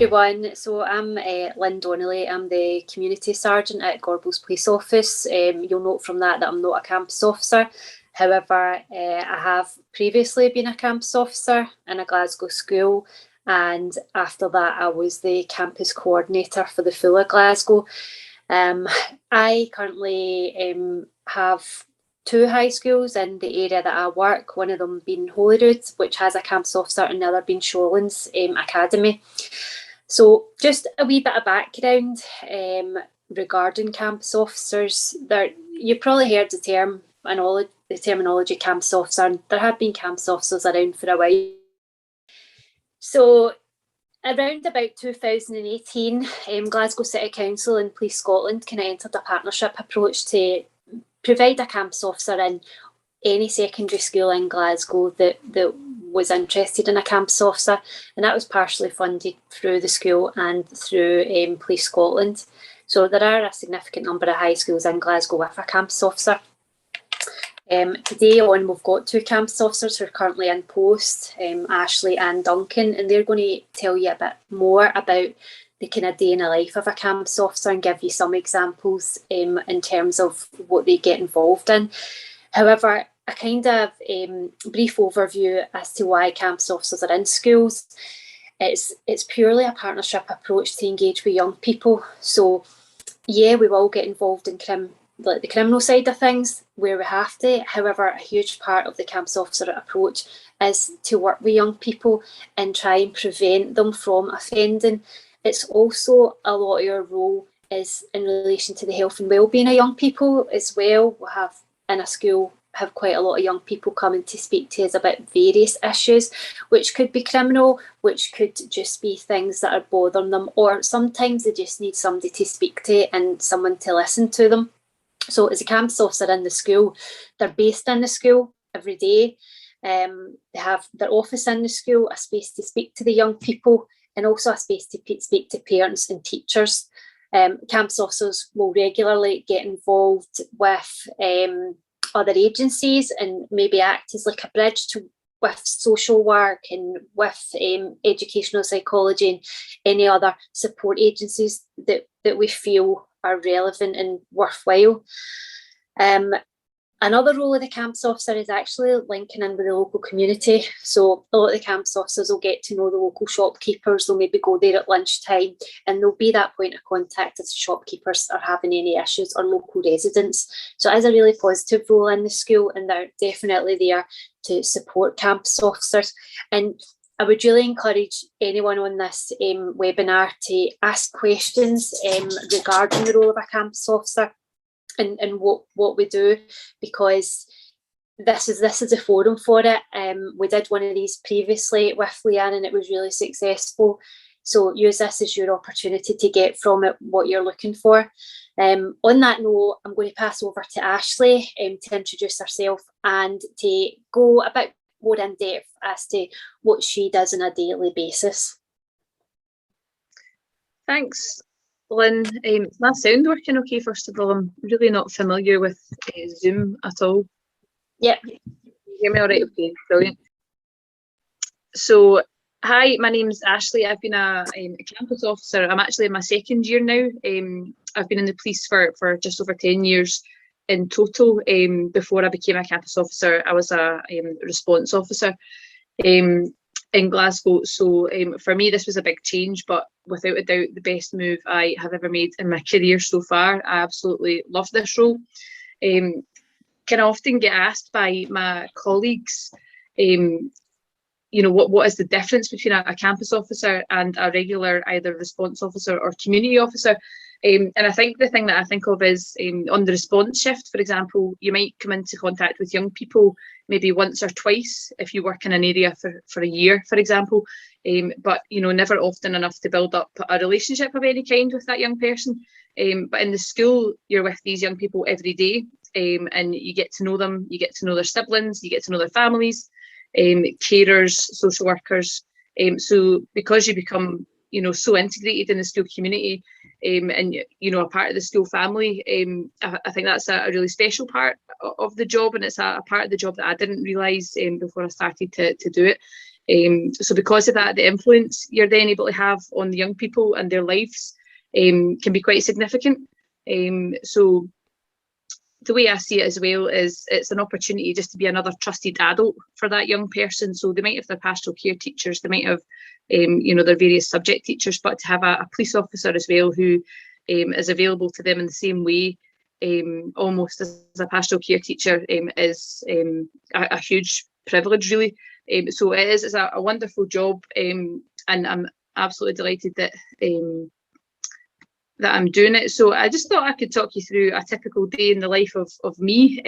everyone. So I'm Lynn Donnelly. I'm the Community Sergeant at Gorbals Police Office. You'll note from that I'm not a campus officer. However, I have previously been a campus officer in a Glasgow school, and after that I was the campus coordinator for the full of Glasgow. I currently have two high schools in the area that I work, one of them being Holyrood, which has a campus officer, and the other being Shawlands Academy. So just a wee bit of background regarding campus officers. You've probably heard the terminology campus officer, and there have been campus officers around for a while. So around about 2018, Glasgow City Council and Police Scotland kind of entered a partnership approach to provide a campus officer in any secondary school in Glasgow that was interested in a campus officer, and that was partially funded through the school and through Police Scotland. So there are a significant number of high schools in Glasgow with a campus officer. Today on, we've got two campus officers who are currently in post, Ashley and Duncan, and they're going to tell you a bit more about the kind of day in the life of a campus officer and give you some examples in terms of what they get involved in. However, a kind of brief overview as to why campus officers are in schools. It's purely a partnership approach to engage with young people. So yeah, we will get involved in the criminal side of things where we have to. However, a huge part of the campus officer approach is to work with young people and try and prevent them from offending. It's also a lot of your role is in relation to the health and well-being of young people as well. We have in a school have quite a lot of young people coming to speak to us about various issues, which could be criminal, which could just be things that are bothering them, or sometimes they just need somebody to speak to and someone to listen to them. So as a campus officer in the school, they're based in the school every day. They have their office in the school, a space to speak to the young people, and also a space to speak to parents and teachers. Campus officers will regularly get involved with other agencies and maybe act as like a bridge with social work and with educational psychology and any other support agencies that we feel are relevant and worthwhile. Another role of the campus officer is actually linking in with the local community. So a lot of the campus officers will get to know the local shopkeepers. They'll maybe go there at lunchtime, and there'll be that point of contact if the shopkeepers are having any issues, or local residents. So it is a really positive role in the school, and they're definitely there to support campus officers. And I would really encourage anyone on this webinar to ask questions regarding the role of a campus officer and what we do, because this is a forum for it. We did one of these previously with Leanne, and it was really successful. So use this as your opportunity to get from it what you're looking for. On that note, I'm going to pass over to Ashley to introduce herself and to go a bit more in depth as to what she does on a daily basis. Thanks, Lynn. Is my sound working okay? First of all, I'm really not familiar with Zoom at all. Yep. Hear me all right? Okay, brilliant. So, hi, my name's Ashley. I've been a campus officer. I'm actually in my second year now. I've been in the police for just over 10 years in total. Before I became a campus officer, I was a response officer in Glasgow. So for me, this was a big change, but without a doubt, the best move I have ever made in my career so far. I absolutely love this role. Can often get asked by my colleagues, what is the difference between a campus officer and a regular either response officer or community officer? And I think the thing that I think of is on the response shift, for example, you might come into contact with young people maybe once or twice if you work in an area for a year, for example, but never often enough to build up a relationship of any kind with that young person. But in the school, you're with these young people every day, and you get to know them, you get to know their siblings, you get to know their families, carers, social workers. So because you become so integrated in the school community, and a part of the school family, I think that's a really special part of the job, and it's a part of the job that I didn't realise before I started to do it. So because of that, the influence you're then able to have on the young people and their lives can be quite significant. So the way I see it as well is it's an opportunity just to be another trusted adult for that young person. So they might have their pastoral care teachers, they might have, their various subject teachers, but to have a police officer as well who is available to them in the same way, almost as a pastoral care teacher, is a huge privilege, really. So it's a wonderful job, and I'm absolutely delighted that that I'm doing it. So I just thought I could talk you through a typical day in the life of me.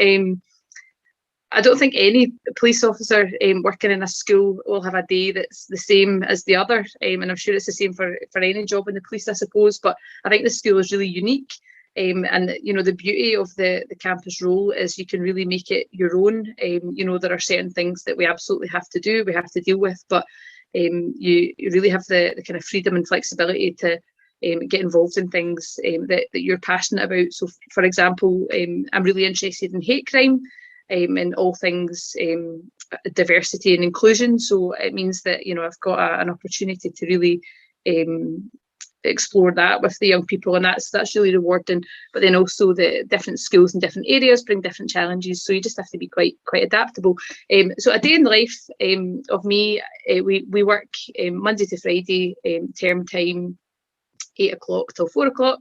I don't think any police officer working in a school will have a day that's the same as the other, and I'm sure it's the same for any job in the police, I suppose, but I think the school is really unique. And the beauty of the campus role is you can really make it your own. There are certain things that we absolutely have to do, we have to deal with, but you really have the kind of freedom and flexibility to get involved in things that you're passionate about. So, for example, I'm really interested in hate crime and all things diversity and inclusion. So it means that I've got an opportunity to really explore that with the young people, and that's really rewarding. But then also the different schools and different areas bring different challenges, so you just have to be quite adaptable. So a day in the life of me, we work Monday to Friday, term time, 8 o'clock till 4 o'clock.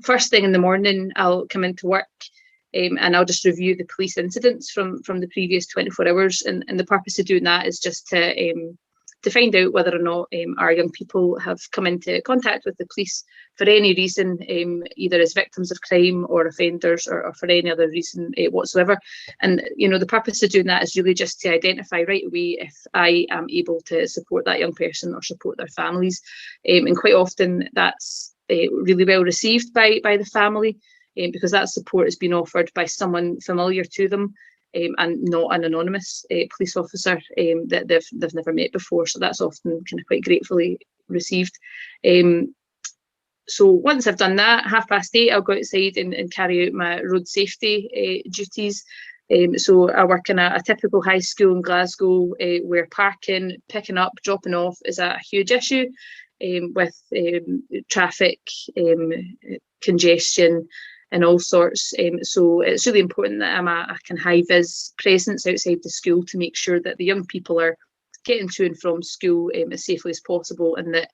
First thing in the morning, I'll come into work and I'll just review the police incidents from the previous 24 hours. And the purpose of doing that is just to find out whether or not our young people have come into contact with the police for any reason, either as victims of crime or offenders, or for any other reason whatsoever. And the purpose of doing that is really just to identify right away if I am able to support that young person or support their families. And quite often that's really well received by the family, because that support has been offered by someone familiar to them, and not an anonymous police officer that they've never met before. So that's often kind of quite gratefully received. So once I've done that, 8:30, I'll go outside and carry out my road safety duties. So I work in a typical high school in Glasgow, where parking, picking up, dropping off is a huge issue, with traffic, congestion, and all sorts. So it's really important that I'm a kind of high-vis presence outside the school to make sure that the young people are getting to and from school as safely as possible, and that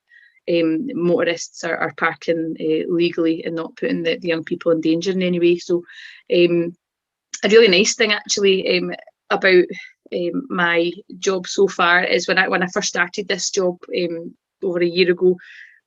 motorists are parking legally and not putting the young people in danger in any way. So a really nice thing actually about my job so far is when I first started this job over a year ago,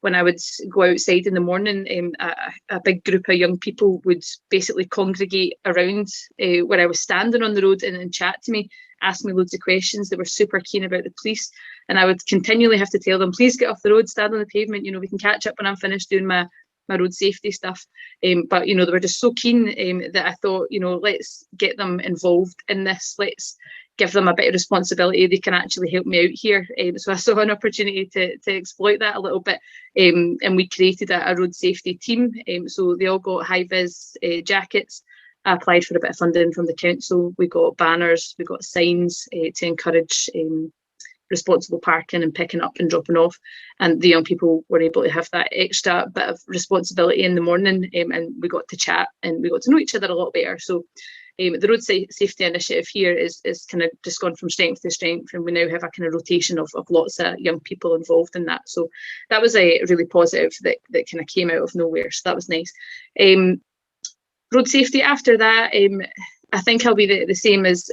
when I would go outside in the morning, a big group of young people would basically congregate around where I was standing on the road and chat to me, ask me loads of questions. They were super keen about the police, and I would continually have to tell them, please get off the road, stand on the pavement, we can catch up when I'm finished doing my road safety stuff. But they were just so keen that I thought, let's get them involved in this, let's give them a bit of responsibility, they can actually help me out here. So I saw an opportunity to exploit that a little bit, and we created a road safety team. So they all got high-vis jackets. I applied for a bit of funding from the council. We got banners, we got signs to encourage responsible parking and picking up and dropping off, and the young people were able to have that extra bit of responsibility in the morning, and we got to chat and we got to know each other a lot better. So the road safety initiative here is kind of just gone from strength to strength, and we now have a kind of rotation of lots of young people involved in that. So that was a really positive that kind of came out of nowhere, so that was nice. Road safety after that, I think I'll be the same as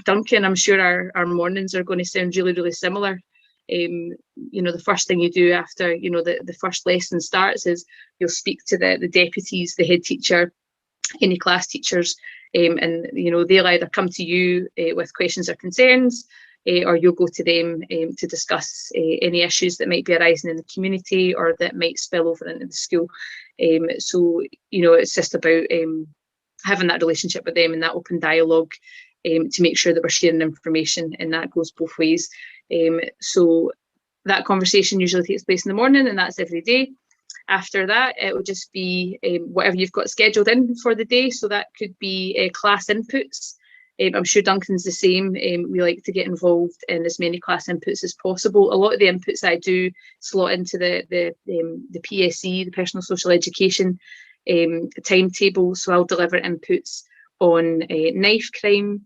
Duncan. I'm sure our mornings are going to sound really, really similar. The first thing you do after the first lesson starts is you'll speak to the deputies, the head teacher, any class teachers, and they'll either come to you with questions or concerns, or you'll go to them to discuss any issues that might be arising in the community or that might spill over into the school. So it's just about having that relationship with them and that open dialogue to make sure that we're sharing information, and that goes both ways. So that conversation usually takes place in the morning, and that's every day. After that, it will just be whatever you've got scheduled in for the day. So that could be class inputs. I'm sure Duncan's the same. We like to get involved in as many class inputs as possible. A lot of the inputs I do slot into the PSE, the personal social education timetable. So I'll deliver inputs on knife crime,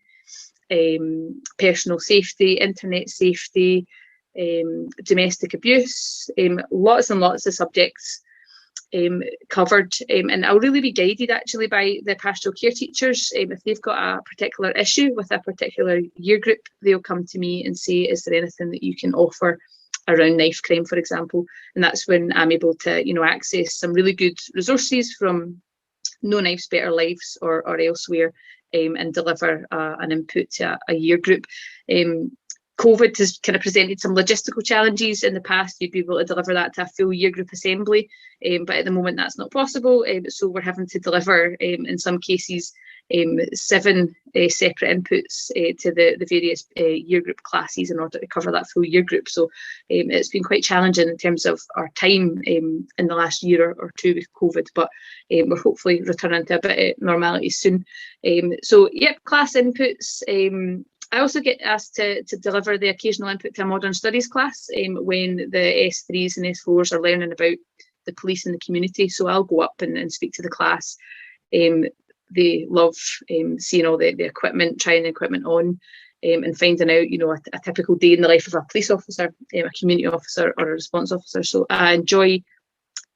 personal safety, internet safety, domestic abuse, lots and lots of subjects covered, and I'll really be guided actually by the pastoral care teachers. If they've got a particular issue with a particular year group, they'll come to me and say, is there anything that you can offer around knife crime, for example? And that's when I'm able to, access some really good resources from No Knives Better Lives or elsewhere, and deliver an input to a year group. COVID has kind of presented some logistical challenges. In the past, you'd be able to deliver that to a full year group assembly, but at the moment that's not possible. So we're having to deliver, in some cases, 7 separate inputs to the various year group classes in order to cover that full year group. So it's been quite challenging in terms of our time in the last year or two with COVID, but we're hopefully returning to a bit of normality soon. So yep, class inputs. I also get asked to deliver the occasional input to a modern studies class when the S3s and S4s are learning about the police and the community. So I'll go up and speak to the class. They love seeing all the equipment, trying the equipment on, and finding out, a typical day in the life of a police officer, a community officer or a response officer. So I enjoy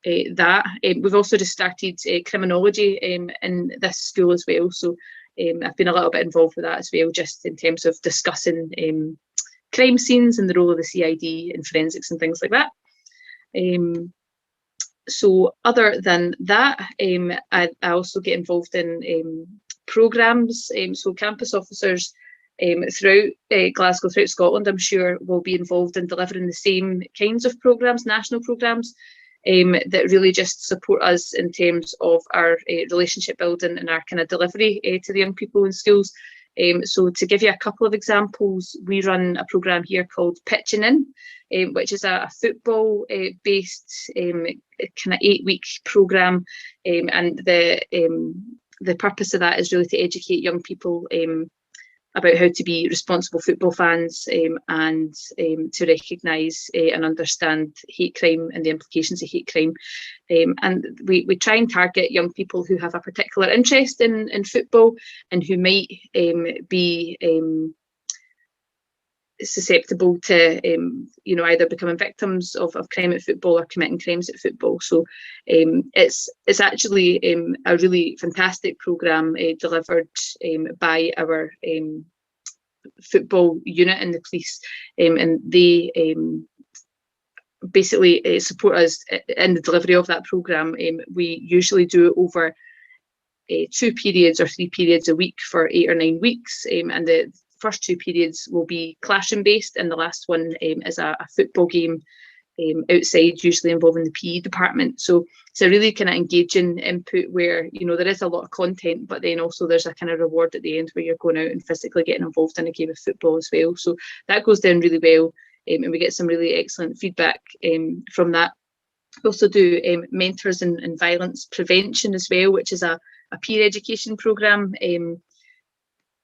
that. We've also just started criminology in this school as well. So I've been a little bit involved with that as well, just in terms of discussing crime scenes and the role of the CID and forensics and things like that. So other than that, I also get involved in programmes. So campus officers throughout Glasgow, throughout Scotland, I'm sure, will be involved in delivering the same kinds of programmes, national programmes, that really just support us in terms of our relationship building and our kind of delivery to the young people in schools. So to give you a couple of examples, we run a programme here called Pitching In, which is a football based kind of 8-week programme, and the purpose of that is really to educate young people about how to be responsible football fans, and to recognise and understand hate crime and the implications of hate crime. And we try and target young people who have a particular interest in football and who might be susceptible to either becoming victims of crime at football or committing crimes at football. So it's actually a really fantastic programme delivered by our football unit in the police, and they basically support us in the delivery of that programme. We usually do it over 2 periods or 3 periods a week for 8 or 9 weeks, and the first 2 periods will be classroom based, and the last one is a football game outside, usually involving the PE department. So it's a really kind of engaging input where there is a lot of content, but then also there's a kind of reward at the end where you're going out and physically getting involved in a game of football as well. So that goes down really well, and we get some really excellent feedback from that. We also do mentors and violence prevention as well, which is a peer education programme,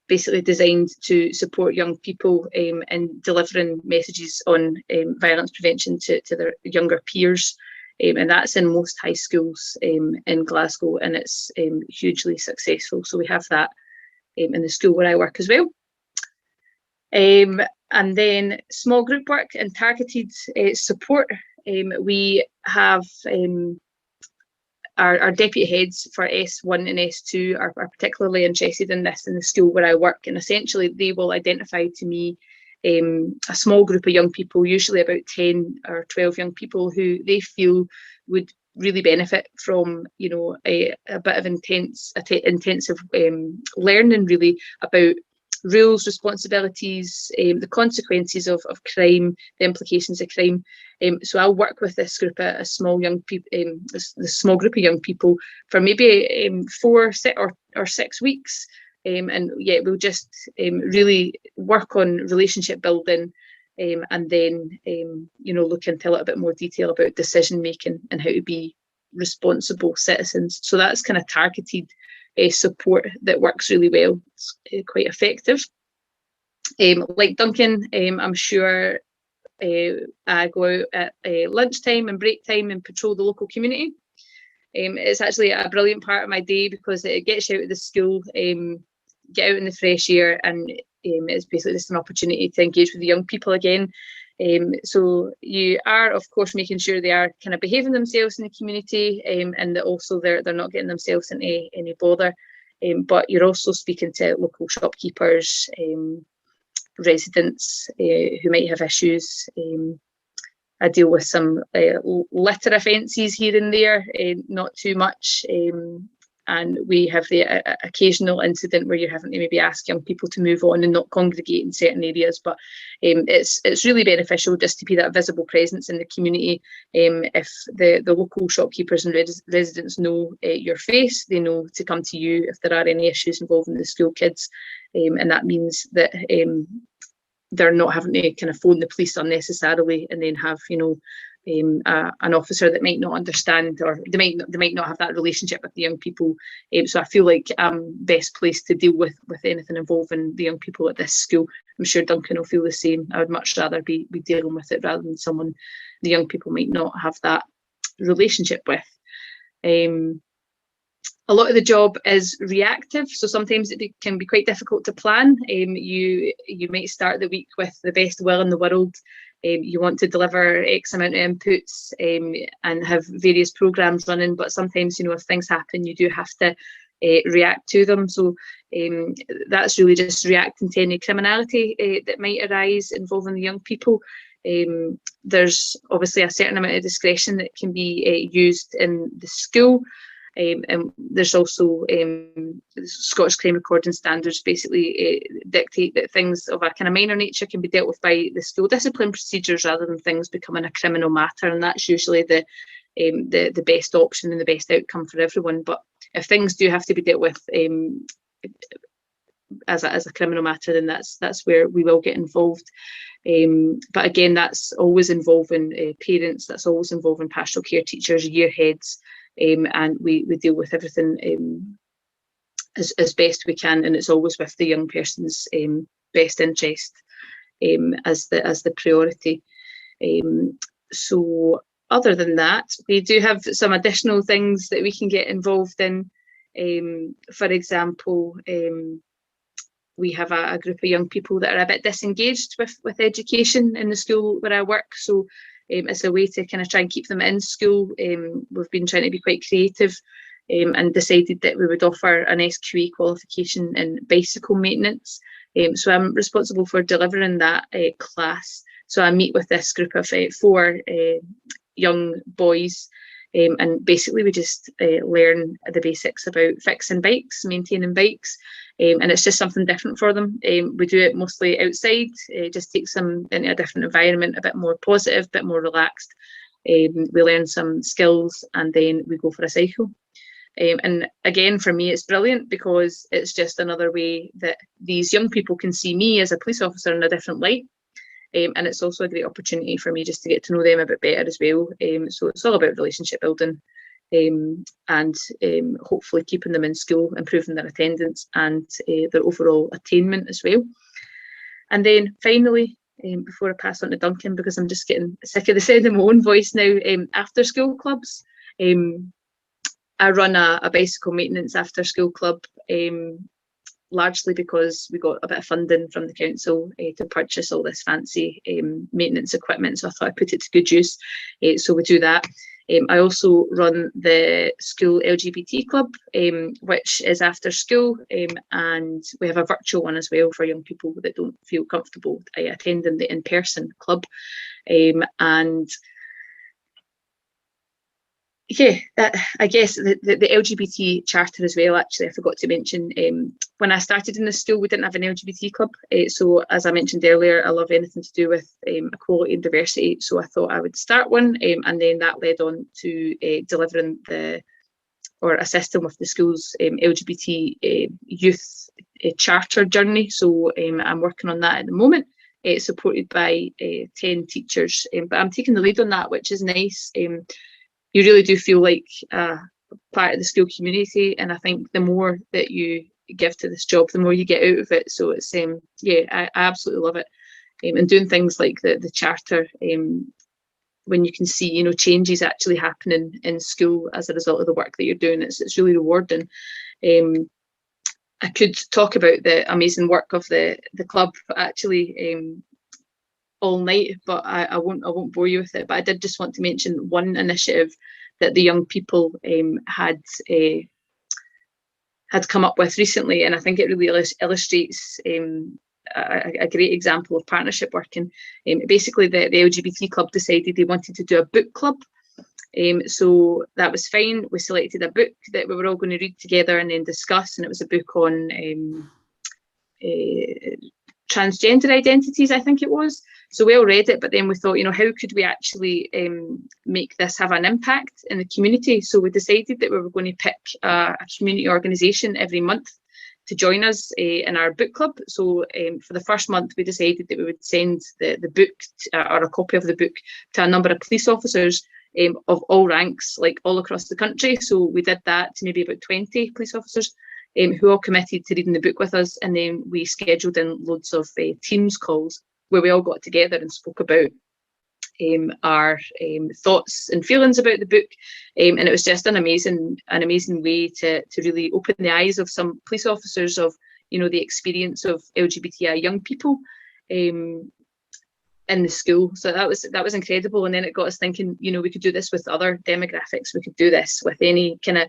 basically designed to support young people in delivering messages on violence prevention to their younger peers. And that's in most high schools in Glasgow, and it's hugely successful. So we have that in the school where I work as well. And then small group work and targeted support. We have our deputy heads for S1 and S2 are particularly interested in this in the school where I work, and essentially they will identify to me a small group of young people, usually about 10 or 12 young people, who they feel would really benefit from a bit of intensive learning really about rules, responsibilities, the consequences of crime, the implications of crime. So I'll work with this group, a small young people, the small group of young people, for maybe 4 or 6 weeks, and yeah, we'll just really work on relationship building, and then look into a little bit more detail about decision making and how to be responsible citizens. So that's kind of targeted support that works really well. It's quite effective. Like Duncan, I'm sure I go out at lunchtime and break time and patrol the local community. It's actually a brilliant part of my day because it gets you out of the school, get out in the fresh air, and it's basically just an opportunity to engage with the young people again. So you are, of course, making sure they are kind of behaving themselves in the community, and that also they're not getting themselves into any bother. But you're also speaking to local shopkeepers, residents who might have issues. I deal with some litter offences here and there, not too much. And we have the occasional incident where you're having to maybe ask young people to move on and not congregate in certain areas. But it's really beneficial just to be that visible presence in the community. If the local shopkeepers and residents know your face, they know to come to you if there are any issues involving the school kids. And that means that they're not having to kind of phone the police unnecessarily and then have, you know, an officer that might not understand, or they might not have that relationship with the young people. So I feel like I'm best placed to deal with anything involving the young people at this school. I'm sure Duncan will feel the same. I would much rather be dealing with it rather than someone the young people might not have that relationship with. A lot of the job is reactive, so sometimes it can be quite difficult to plan. You might start the week with the best will in the world. You want to deliver X amount of inputs and have various programs running, but sometimes, you know, if things happen, you do have to react to them. So that's really just reacting to any criminality that might arise involving the young people. There's obviously a certain amount of discretion that can be used in the school. And there's also Scottish crime recording standards basically dictate that things of a kind of minor nature can be dealt with by the school discipline procedures rather than things becoming a criminal matter, and that's usually the best option and the best outcome for everyone. But if things do have to be dealt with as a criminal matter, then that's where we will get involved. But again, that's always involving parents, that's always involving pastoral care teachers, year heads. And we deal with everything as best we can, and it's always with the young person's best interest as the priority. So other than that, we do have some additional things that we can get involved in. For example, we have a group of young people that are a bit disengaged with education in the school where I work. So it's a way to kind of try and keep them in school. We've been trying to be quite creative and decided that we would offer an SQA qualification in bicycle maintenance. So I'm responsible for delivering that class. So I meet with this group of 4 young boys, and basically we just learn the basics about fixing bikes, maintaining bikes. And it's just something different for them. We do it mostly outside, just takes them into a different environment, a bit more positive, a bit more relaxed. We learn some skills and then we go for a cycle. And again, for me, it's brilliant because it's just another way that these young people can see me as a police officer in a different light. And it's also a great opportunity for me just to get to know them a bit better as well. So it's all about relationship building. And hopefully keeping them in school, improving their attendance and their overall attainment as well. And then finally, before I pass on to Duncan, because I'm just getting sick of the sound of my own voice now, after school clubs. I run a bicycle maintenance after school club, largely because we got a bit of funding from the council to purchase all this fancy maintenance equipment, so I thought I'd put it to good use. So we do that. I also run the school LGBT club, which is after school, and we have a virtual one as well for young people that don't feel comfortable attending the in-person club. And yeah, I guess the LGBT charter as well, actually, I forgot to mention. When I started in the school, we didn't have an LGBT club. So as I mentioned earlier, I love anything to do with equality and diversity. So I thought I would start one, and then that led on to delivering or assisting with the school's LGBT youth charter journey. So I'm working on that at the moment, supported by 10 teachers. But I'm taking the lead on that, which is nice. You really do feel like a part of the school community, and I think the more that you give to this job, the more you get out of it. So it's yeah, I absolutely love it. And doing things like the charter, when you can see, you know, changes actually happening in school as a result of the work that you're doing, it's really rewarding. I could talk about the amazing work of the club actually all night, but I won't bore you with it. But I did just want to mention one initiative that the young people had come up with recently, and I think it really illustrates a great example of partnership working. Basically, the LGBT club decided they wanted to do a book club. So that was fine. We selected a book that we were all going to read together and then discuss, and it was a book on transgender identities, I think it was. So we all read it, but then we thought, you know, how could we actually make this have an impact in the community? So we decided that we were going to pick a community organisation every month to join us in our book club. So for the first month, we decided that we would send the book or a copy of the book to a number of police officers of all ranks, like all across the country. So we did that to maybe about 20 police officers who all committed to reading the book with us. And then we scheduled in loads of Teams calls where we all got together and spoke about our thoughts and feelings about the book, and it was just an amazing way to really open the eyes of some police officers of, you know, the experience of LGBTI young people in the school. So that was incredible, and then it got us thinking, you know, we could do this with other demographics, we could do this with any kind of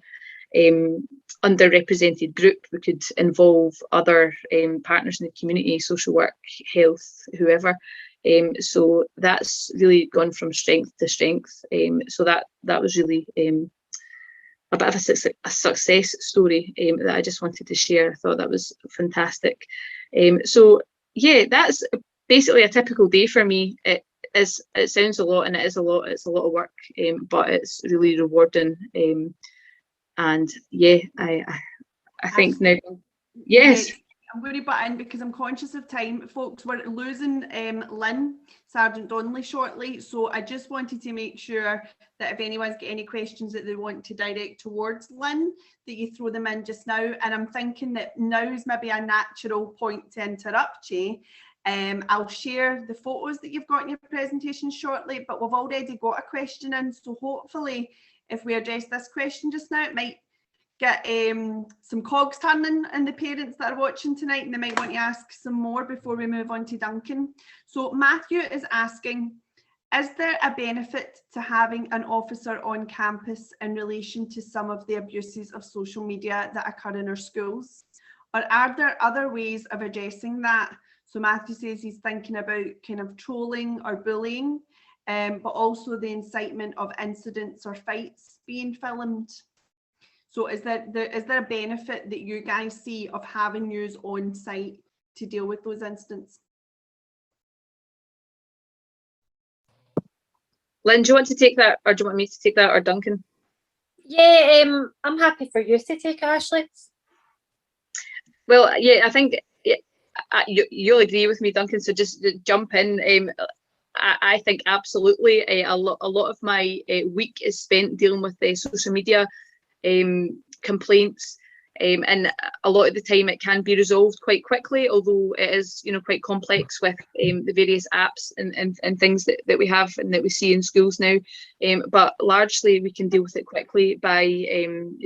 underrepresented group, we could involve other partners in the community, social work, health, whoever. So that's really gone from strength to strength. So that was really a bit of a success story that I just wanted to share. I thought that was fantastic. So yeah, that's basically a typical day for me. It sounds a lot, and it is a lot. It's a lot of work, but it's really rewarding. And yeah, I think now, yes. I'm going to butt in because I'm conscious of time, folks. We're losing Lynn, Sergeant Donnelly, shortly. So I just wanted to make sure that if anyone's got any questions that they want to direct towards Lynn, that you throw them in just now. And I'm thinking that now is maybe a natural point to interrupt you. I'll share the photos that you've got in your presentation shortly, but we've already got a question in. So hopefully, if we address this question just now, it might get some cogs turning in the parents that are watching tonight, and they might want to ask some more before we move on to Duncan. So Matthew is asking, is there a benefit to having an officer on campus in relation to some of the abuses of social media that occur in our schools? Or are there other ways of addressing that? So Matthew says he's thinking about kind of trolling or bullying, but also the incitement of incidents or fights being filmed. So is there a benefit that you guys see of having yous on site to deal with those incidents? Lynn, do you want to take that, or do you want me to take that, or Duncan? Yeah, I'm happy for you to take it, Ashley. Well, yeah, I think you'll agree with me, Duncan, so just jump in. I think absolutely a lot of my week is spent dealing with the social media complaints, and a lot of the time it can be resolved quite quickly, although it is, you know, quite complex with the various apps and things that we have and that we see in schools now, but largely we can deal with it quickly by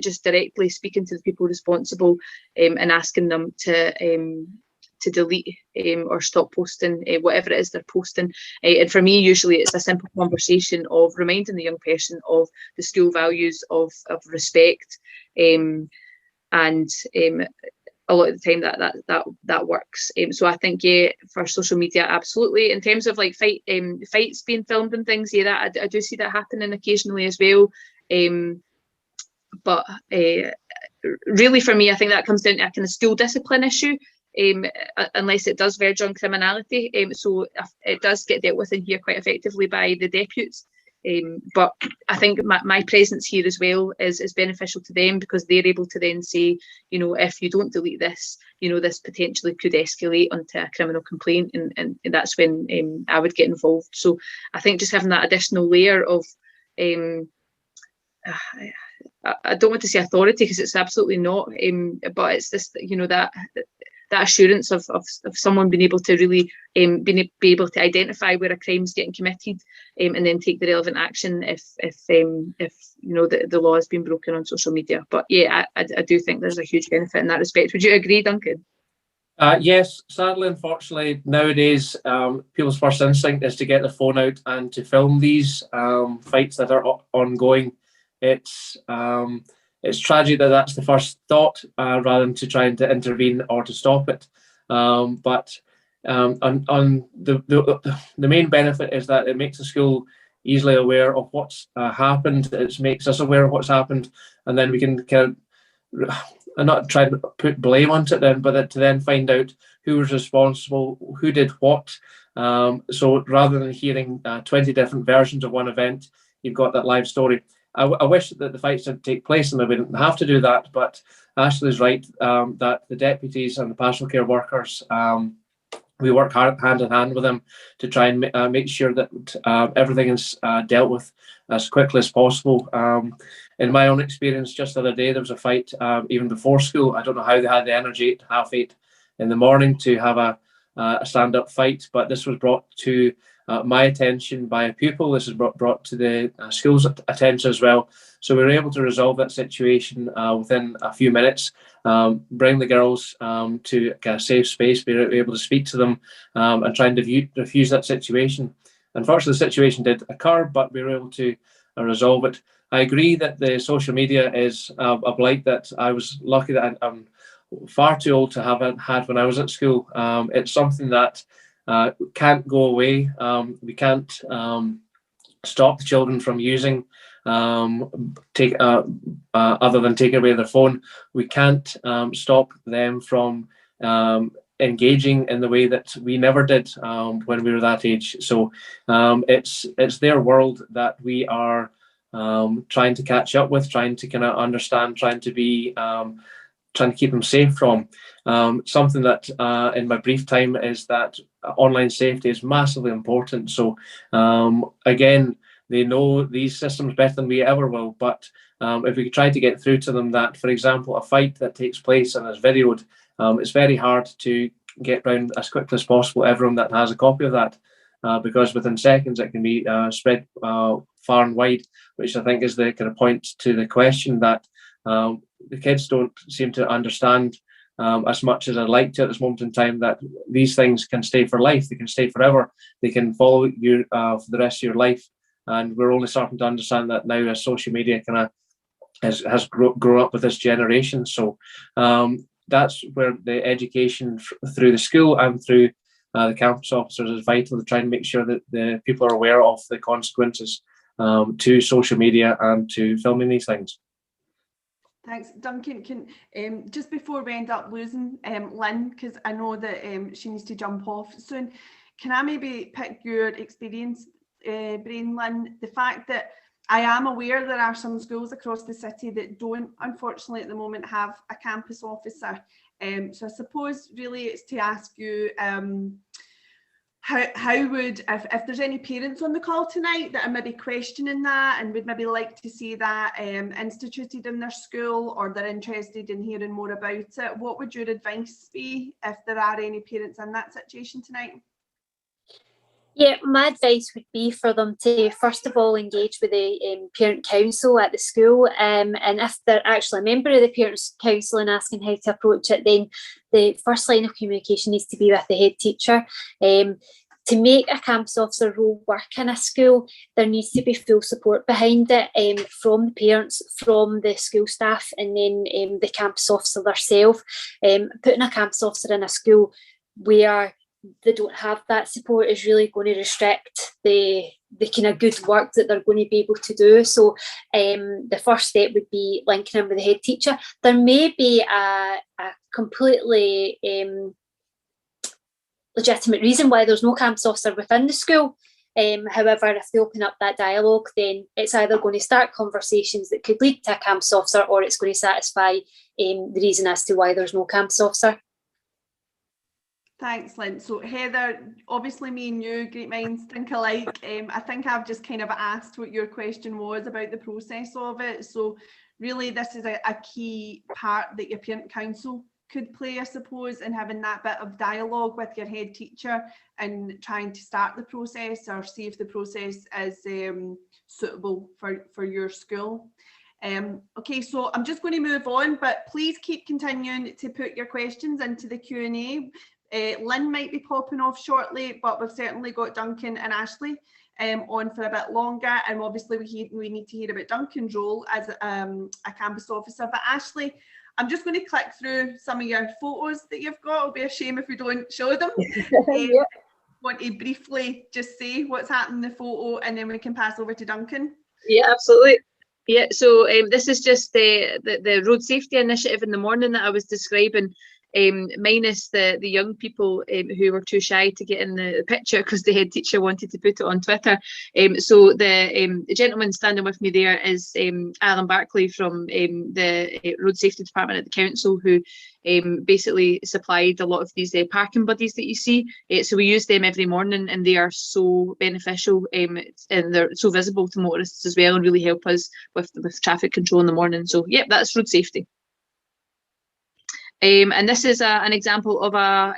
just directly speaking to the people responsible and asking them to delete or stop posting whatever it is they're posting. And for me, usually it's a simple conversation of reminding the young person of the school values of respect, and a lot of the time that works. So I think, yeah, for social media, absolutely. In terms of like fights being filmed and things, yeah, I do see that happening occasionally as well. But really for me, I think that comes down to a kind of school discipline issue. Unless it does verge on criminality, so it does get dealt with in here quite effectively by the deputies. But I think my presence here as well is beneficial to them, because they're able to then say, you know, if you don't delete this, you know, this potentially could escalate onto a criminal complaint, and that's when I would get involved. So I think just having that additional layer of I don't want to say authority, because it's absolutely not, but it's this, you know, that assurance of someone being able to really be able to identify where a crime's getting committed, and then take the relevant action if you know the law has been broken on social media. But yeah, I do think there's a huge benefit in that respect. Would you agree, Duncan? Yes, sadly, unfortunately, nowadays people's first instinct is to get their phone out and to film these fights that are ongoing. It's tragic that that's the first thought, rather than to trying to intervene or to stop it. But on the main benefit is that it makes the school easily aware of what's happened. It makes us aware of what's happened, and then we can kind of, and not try to put blame onto it then, but to then find out who was responsible, who did what. So rather than hearing 20 different versions of one event, you've got that live story. I wish that the fights didn't take place and that we didn't have to do that, but Ashley's right, that the deputies and the pastoral care workers, we work hard, hand in hand with them, to try and make sure that everything is dealt with as quickly as possible. In my own experience, just the other day, there was a fight even before school. I don't know how they had the energy at 8:30 in the morning to have a stand-up fight, but this was brought to my attention by a pupil. This is brought to the school's attention as well. So we were able to resolve that situation within a few minutes, bring the girls to a safe space, be able to speak to them, and try and diffuse that situation. Unfortunately, the situation did occur, but we were able to resolve it. I agree that the social media is a blight that I was lucky that I'm far too old to have had when I was at school. It's something that can't go away. We can't stop the children from using, other than taking away their phone. We can't stop them from engaging in the way that we never did when we were that age. So it's their world that we are trying to catch up with, trying to kind of understand, trying to be trying to keep them safe from. Something that in my brief time is that online safety is massively important. So again, they know these systems better than we ever will, but if we try to get through to them that, for example, a fight that takes place and is videoed, it's very hard to get round as quickly as possible everyone that has a copy of that, because within seconds it can be spread far and wide, which I think is the kind of point to the question that the kids don't seem to understand as much as I'd like to at this moment in time, that these things can stay for life, they can stay forever, they can follow you for the rest of your life. And we're only starting to understand that now as social media kind of has grown up with this generation. So that's where the education through the school and through the campus officers is vital, to try and make sure that the people are aware of the consequences to social media and to filming these things. Thanks, Duncan. Can just before we end up losing Lynn, because I know that she needs to jump off soon, can I maybe pick your experience, brain, Lynn? The fact that I am aware there are some schools across the city that don't, unfortunately, at the moment have a campus officer. So I suppose really it's to ask you, how would, if there's any parents on the call tonight that are maybe questioning that and would maybe like to see that instituted in their school, or they're interested in hearing more about it, what would your advice be if there are any parents in that situation tonight? Yeah, my advice would be for them to first of all engage with the parent council at the school, and if they're actually a member of the parents council and asking how to approach it, then the first line of communication needs to be with the head teacher. To make a campus officer role work in a school, there needs to be full support behind it, from the parents, from the school staff, and then the campus officer themselves. Putting a campus officer in a school where they don't have that support is really going to restrict the kind of good work that they're going to be able to do. So the first step would be linking in with the head teacher. There may be a completely legitimate reason why there's no campus officer within the school. However, if they open up that dialogue, then it's either going to start conversations that could lead to a campus officer, or it's going to satisfy the reason as to why there's no campus officer. Thanks, Lynn. So Heather, obviously me and you, great minds think alike. I think I've just kind of asked what your question was about the process of it. So really this is a key part that your parent council could play, I suppose, in having that bit of dialogue with your head teacher and trying to start the process or see if the process is suitable for your school. Okay, so I'm just going to move on, but please keep continuing to put your questions into the Q&A. Lynn might be popping off shortly, but we've certainly got Duncan and Ashley on for a bit longer, and obviously we need to hear about Duncan's role as a campus officer. But Ashley, I'm just going to click through some of your photos that you've got. It'll be a shame if we don't show them. Yeah. Want to briefly just say what's happened in the photo, and then we can pass over to Duncan? Yeah, absolutely. Yeah, so this is just the road safety initiative in the morning that I was describing, minus the young people who were too shy to get in the picture because the head teacher wanted to put it on Twitter. So the gentleman standing with me there is Alan Barclay from the road safety department at the council, who basically supplied a lot of these parking buddies that you see. So we use them every morning, and they are so beneficial, and they're so visible to motorists as well, and really help us with traffic control in the morning. So yeah, that's road safety. And this is an example of a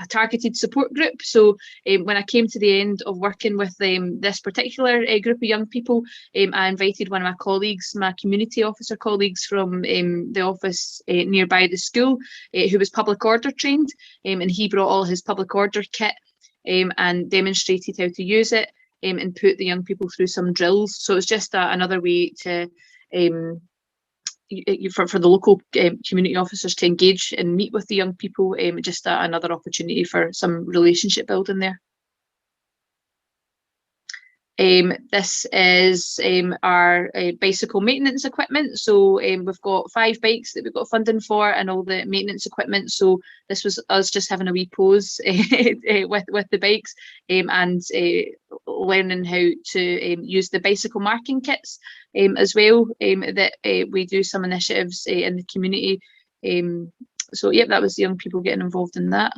targeted support group. So when I came to the end of working with this particular group of young people, I invited one of my colleagues, my community officer colleagues from the office nearby the school, who was public order trained, and he brought all his public order kit and demonstrated how to use it, and put the young people through some drills. So it's just another way to for the local community officers to engage and meet with the young people, just another opportunity for some relationship building there. This is our bicycle maintenance equipment. So we've got 5 bikes that we've got funding for, and all the maintenance equipment. So this was us just having a wee pose with the bikes, and learning how to use the bicycle marking kits as well. That we do some initiatives in the community. So yep, that was the young people getting involved in that.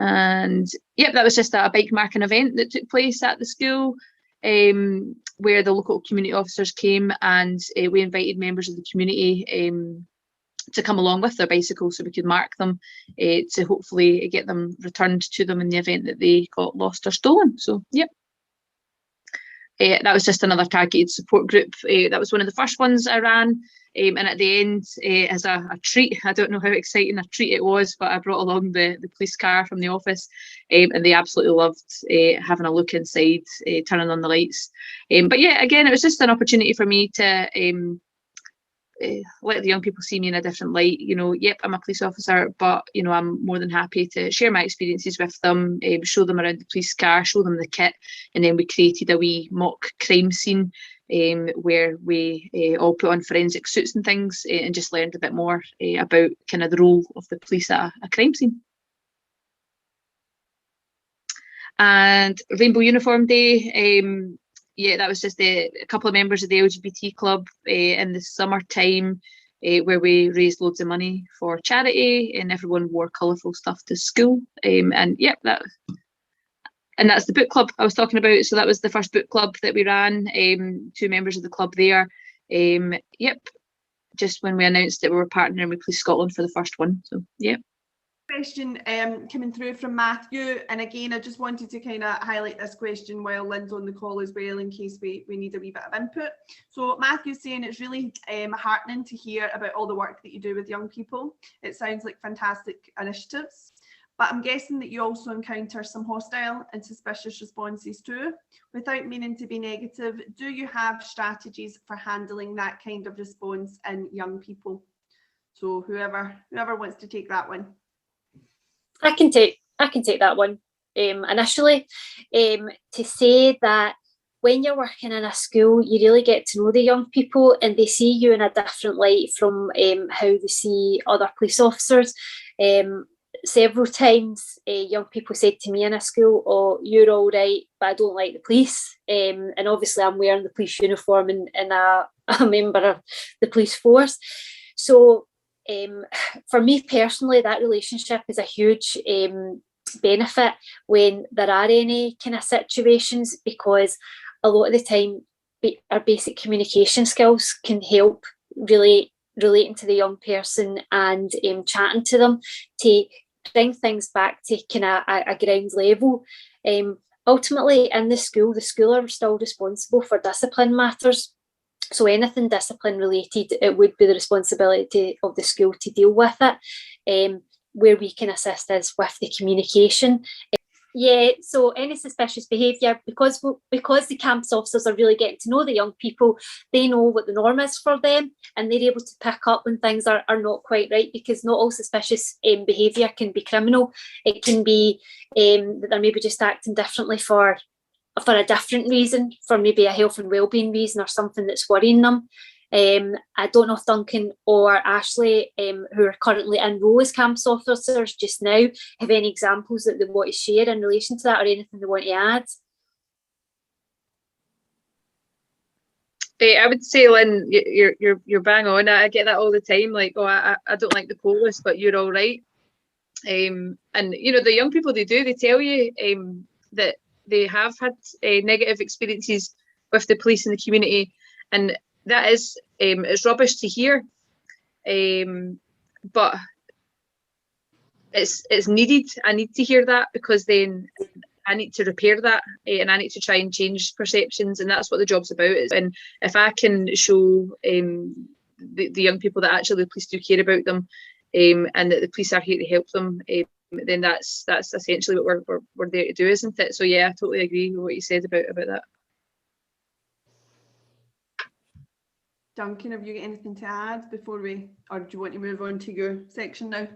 And yep, that was just a bike marking event that took place at the school, where the local community officers came, and we invited members of the community to come along with their bicycles so we could mark them to hopefully get them returned to them in the event that they got lost or stolen. So yep. That was just another targeted support group. That was one of the first ones I ran, and at the end, as a treat, I don't know how exciting a treat it was, but I brought along the police car from the office, and they absolutely loved having a look inside, turning on the lights. But yeah, again, it was just an opportunity for me to let the young people see me in a different light. You know, yep, I'm a police officer, but you know, I'm more than happy to share my experiences with them, show them around the police car, show them the kit, and then we created a wee mock crime scene where we all put on forensic suits and things, and just learned a bit more about kind of the role of the police at a crime scene. And Rainbow Uniform Day, yeah, that was just a couple of members of the LGBT club in the summertime, where we raised loads of money for charity, and everyone wore colourful stuff to school. And yeah, that's the book club I was talking about. So that was the first book club that we ran. 2 members of the club there. Yep, just when we announced that we were partnering with Police Scotland for the first one. So yeah. Question coming through from Matthew, and again I just wanted to kind of highlight this question while Lynn's on the call as well, in case we need a wee bit of input. So Matthew's saying it's really heartening to hear about all the work that you do with young people. It sounds like fantastic initiatives, but I'm guessing that you also encounter some hostile and suspicious responses too. Without meaning to be negative, do you have strategies for handling that kind of response in young people? So whoever wants to take that one. I can take that one initially, to say that when you're working in a school, you really get to know the young people, and they see you in a different light from how they see other police officers. Several times young people said to me in a school, "Oh, you're all right, but I don't like the police." And obviously I'm wearing the police uniform and a member of the police force. So for me personally, that relationship is a huge benefit when there are any kind of situations, because a lot of the time our basic communication skills can help really relating to the young person and chatting to them to bring things back to kind of a ground level. Ultimately, in the school are still responsible for discipline matters. So anything discipline related, it would be the responsibility of the school to deal with it. Where we can assist is with the communication. Yeah, so any suspicious behaviour, because the campus officers are really getting to know the young people, they know what the norm is for them, and they're able to pick up when things are not quite right, because not all suspicious behaviour can be criminal. It can be that they're maybe just acting differently for a different reason, for maybe a health and wellbeing reason or something that's worrying them. I don't know if Duncan or Ashley, who are currently in role as campus officers just now, have any examples that they want to share in relation to that, or anything they want to add. I would say, Lynn, you're bang on. I get that all the time. Like, oh, I don't like the police, but you're all right. And you know, the young people, they tell you that they have had negative experiences with the police in the community, and that is it's rubbish to hear, but it's needed. I need to hear that, because then I need to repair that, and I need to try and change perceptions, and that's what the job's about. And if I can show the young people that actually the police do care about them, and that the police are here to help them, then that's essentially what we're there to do, isn't it? So yeah, I totally agree with what you said about that. Duncan, have you got anything to add before we, or do you want to move on to your section now?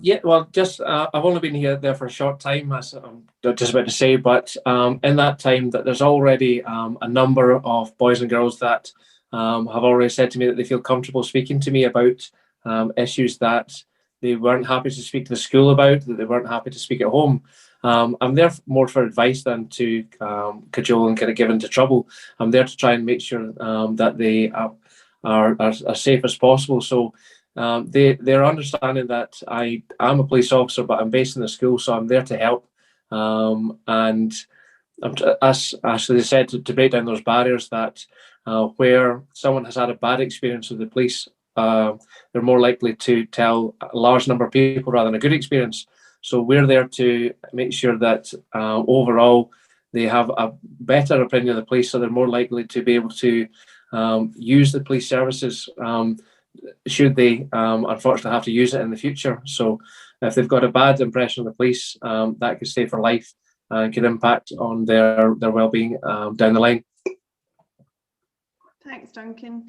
Yeah, well, just I've only been there for a short time, as I'm just about to say, but in that time, that there's already a number of boys and girls that have already said to me that they feel comfortable speaking to me about issues that they weren't happy to speak to the school about, that they weren't happy to speak at home. I'm there more for advice than to cajole and kind of give into trouble. I'm there to try and make sure that they are as safe as possible. So they're understanding that I'm a police officer, but I'm based in the school, so I'm there to help. And as Ashley said, to break down those barriers, that where someone has had a bad experience with the police, they're more likely to tell a large number of people rather than a good experience. So we're there to make sure that overall they have a better opinion of the police, so they're more likely to be able to use the police services should they unfortunately have to use it in the future. So if they've got a bad impression of the police, that could stay for life and could impact on their well-being down the line. Thanks, Duncan.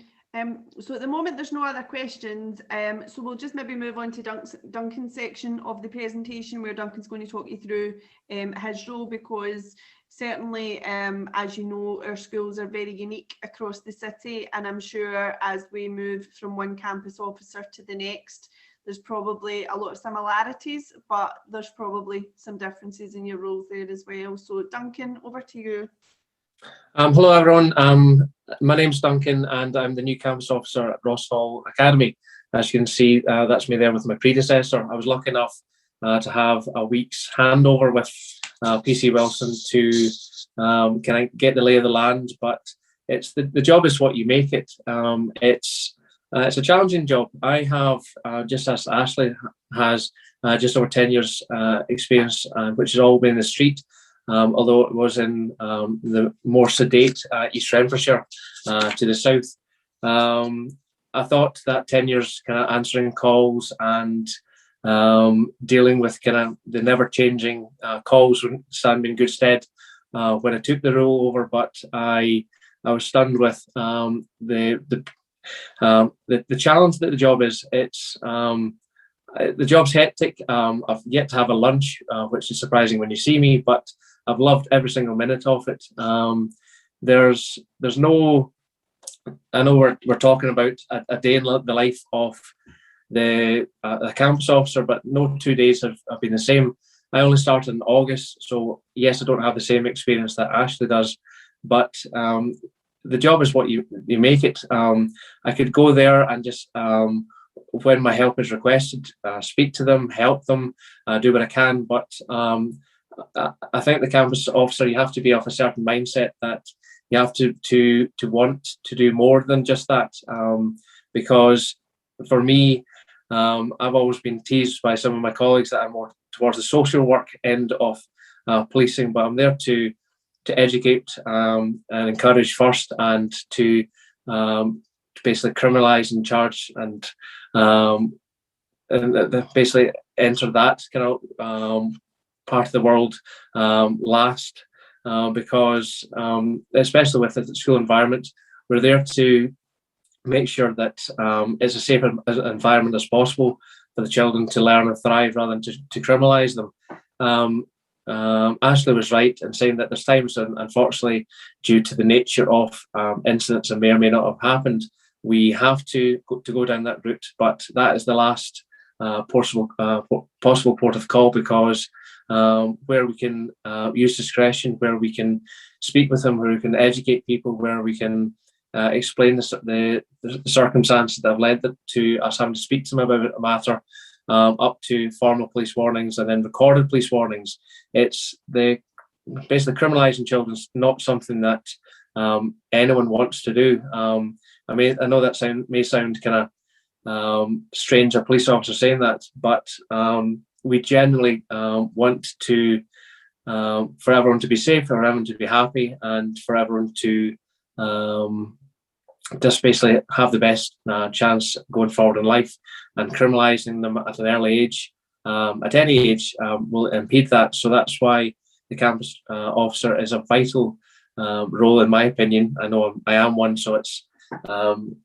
So at the moment there's no other questions, so we'll just maybe move on to Duncan's section of the presentation, where Duncan's going to talk you through his role, because certainly, as you know, our schools are very unique across the city, and I'm sure as we move from one campus officer to the next, there's probably a lot of similarities, but there's probably some differences in your roles there as well. So Duncan, over to you. Hello everyone, my name's Duncan and I'm the new campus officer at Ross Hall Academy. As you can see, that's me there with my predecessor. I was lucky enough to have a week's handover with PC Wilson to kind of get the lay of the land, but it's the job is what you make it. It's a challenging job. I have, just as Ashley has, just over 10 years experience, which has all been in the street. Although it was in the more sedate East Renfrewshire to the south. I thought that 10 years kind of answering calls and dealing with kind of the never-changing calls would stand me in good stead when I took the role over, but I was stunned with the challenge that the job is. It's the job's hectic. I've yet to have a lunch, which is surprising when you see me, but I've loved every single minute of it. There's no, I know we're talking about a day in the life of the campus officer, but no 2 days have been the same. I only started in August, so yes, I don't have the same experience that Ashley does, but the job is what you make it. I could go there and just when my help is requested, speak to them, help them, do what I can. But I think the campus officer, you have to be of a certain mindset that you have to want to do more than just that. Because for me, I've always been teased by some of my colleagues that I'm more towards the social work end of policing, but I'm there to educate and encourage first, and to basically criminalise and charge and basically enter that kind of part of the world last, because especially with the school environment, we're there to make sure that it's a safe environment as possible for the children to learn and thrive, rather than to criminalise them. Ashley was right in saying that there's times, and unfortunately, due to the nature of incidents that may or may not have happened, we have to go down that route. But that is the last possible port of call, because where we can use discretion, where we can speak with them, where we can educate people, where we can explain the circumstances that have led to us having to speak to them about a matter, up to formal police warnings and then recorded police warnings. It's basically criminalising children's not something that anyone wants to do. I know that may sound kind of strange, a police officer saying that, but we generally want to for everyone to be safe, for everyone to be happy, and for everyone to just basically have the best chance going forward in life. And criminalising them at an early age, at any age, will impede that. So that's why the campus officer is a vital role, in my opinion. I know I am one, so it's I'm